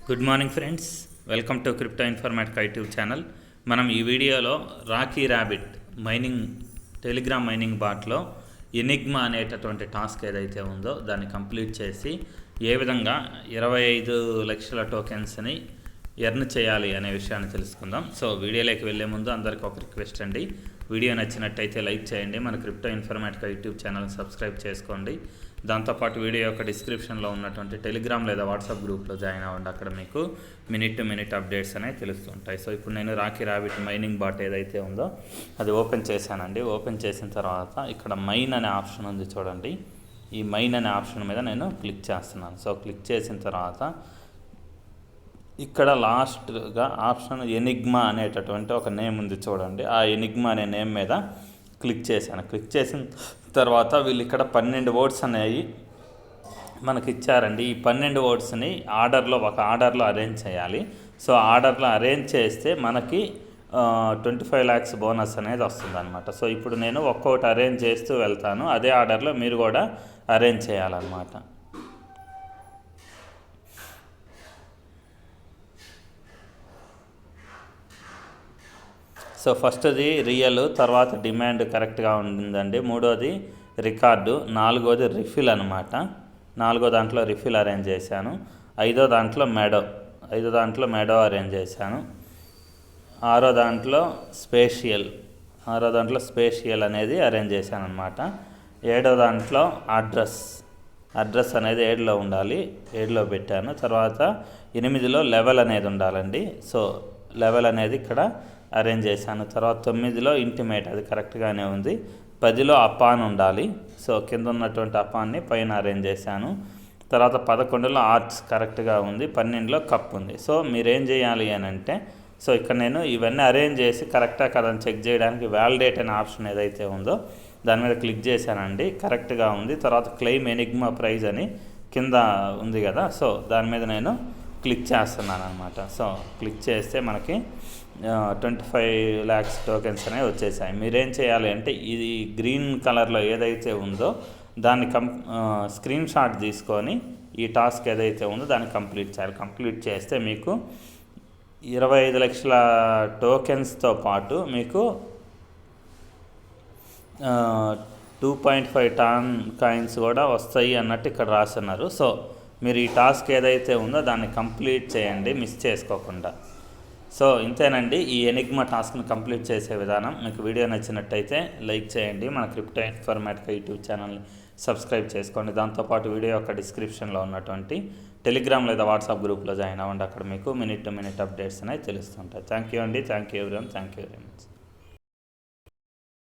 Good morning friends, welcome to crypto informatic YouTube channel. మనం ఈ వీడియోలో rocky rabbit mining telegram mining బాట్లో enigma అనేటటువంటి టాస్క్ ఏదైతే ఉందో దాన్ని కంప్లీట్ చేసి ఏ విధంగా 25 లక్షల టోకెన్స్ని ఎర్న్ చేయాలి అనే విషయాన్ని తెలుసుకుందాం. సో వీడియోలోకి వెళ్ళే ముందు అందరికీ ఒక రిక్వెస్ట్ అండి, వీడియో నచ్చినట్టయితే లైక్ చేయండి, మన crypto informatic YouTube channel subscribe చేసుకోండి. దాంతోపాటు వీడియో యొక్క డిస్క్రిప్షన్లో ఉన్నటువంటి టెలిగ్రామ్ లేదా వాట్సాప్ గ్రూప్లో జాయిన్ అవ్వండి, అక్కడ మీకు మినిట్ టు మినిట్ అప్డేట్స్ అనేవి తెలుస్తుంటాయి. సో ఇప్పుడు నేను రాకీ ర్యాబిట్ మైనింగ్ బాట్ ఏదైతే ఉందో అది ఓపెన్ చేశానండి. ఓపెన్ చేసిన తర్వాత ఇక్కడ మైన్ అనే ఆప్షన్ ఉంది చూడండి, ఈ మైన్ అనే ఆప్షన్ మీద నేను క్లిక్ చేస్తున్నాను. సో క్లిక్ చేసిన తర్వాత ఇక్కడ లాస్ట్గా ఆప్షన్ ఎనిగ్మా అనేటటువంటి ఒక నేమ్ ఉంది చూడండి, ఆ ఎనిగ్మా అనే నేమ్ మీద క్లిక్ చేశాను. క్లిక్ చేసిన తర్వాత వీళ్ళు ఇక్కడ 12 వర్డ్స్ అనేవి మనకి ఇచ్చారండి. ఈ 12 వర్డ్స్ని ఒక ఆర్డర్లో అరేంజ్ చేయాలి. సో ఆర్డర్లో అరేంజ్ చేస్తే మనకి 25 lakhs బోనస్ అనేది వస్తుంది అనమాట. సో ఇప్పుడు నేను ఒక్కొక్కటి అరేంజ్ చేస్తూ వెళ్తాను, అదే ఆర్డర్లో మీరు కూడా అరేంజ్ చేయాలన్నమాట. సో ఫస్ట్ది రియల్, తర్వాత డిమాండ్ కరెక్ట్గా ఉంటుందండి, మూడోది రికార్డు, నాలుగోది రిఫిల్ అనమాట. నాలుగో దాంట్లో రిఫిల్ అరేంజ్ చేశాను. ఐదో దాంట్లో మెడో అరేంజ్ చేశాను. ఆరో దాంట్లో స్పేషియల్ అనేది అరేంజ్ చేశాను అనమాట. ఏడో దాంట్లో అడ్రస్ అనేది 7లో ఉండాలి, 7లో పెట్టాను. తర్వాత 8లో లెవెల్ అనేది ఉండాలండి. సో లెవెల్ అనేది ఇక్కడ అరేంజ్ చేశాను. తర్వాత 9లో ఇంటిమేట్, అది కరెక్ట్గానే ఉంది. 10లో అపాన్ ఉండాలి, సో కింద ఉన్నటువంటి అపాన్ని పైన అరేంజ్ చేశాను. తర్వాత 11లో ఆర్ట్స్ కరెక్ట్గా ఉంది. 12లో కప్ ఉంది. సో మీరేం చేయాలి అని అంటే, సో ఇక్కడ నేను ఇవన్నీ అరేంజ్ చేసి కరెక్టా కదని చెక్ చేయడానికి వ్యాలిడేట్ అనే ఆప్షన్ ఏదైతే ఉందో దాని మీద క్లిక్ చేశానండి, కరెక్ట్గా ఉంది. తర్వాత క్లెయిమ్ ఎనిగ్మా ప్రైజ్ అని కింద ఉంది కదా, సో దాని మీద నేను క్లిక్ చేస్తున్నాను అనమాట. సో క్లిక్ చేస్తే మనకి 25 lakhs టోకెన్స్ అనేవి వచ్చేసాయి. మీరేం చేయాలి అంటే ఇది గ్రీన్ కలర్లో ఏదైతే ఉందో దాన్ని స్క్రీన్ షాట్ తీసుకొని ఈ టాస్క్ ఏదైతే ఉందో దాన్ని కంప్లీట్ చేయాలి. కంప్లీట్ చేస్తే మీకు 25 లక్షల టోకెన్స్తో పాటు మీకు 2.5 టన్ కాయిన్స్ కూడా వస్తాయి అన్నట్టు ఇక్కడ రాస్తున్నారు. సో మీరు ఈ టాస్క్ ఏదైతే ఉందో దాన్ని కంప్లీట్ చేయండి, మిస్ చేసుకోకుండా. సో ఇంతేనండి ఈ ఎనిగ్మా టాస్క్ని కంప్లీట్ చేసే విధానం. మీకు వీడియో నచ్చినట్టయితే లైక్ చేయండి, మన క్రిప్టో ఇన్ఫర్మేటిక్ యూట్యూబ్ ఛానల్ని సబ్స్క్రైబ్ చేసుకోండి. దాంతోపాటు వీడియో యొక్క డిస్క్రిప్షన్లో ఉన్నటువంటి టెలిగ్రామ్ లేదా వాట్సాప్ గ్రూప్లో జాయిన్ అవ్వండి, అక్కడ మీకు మినిట్ టు మినిట్ అప్డేట్స్ అనేవి తెలుస్తుంటాయి. థ్యాంక్ యూ అండి, thank you everyone, thank you very much.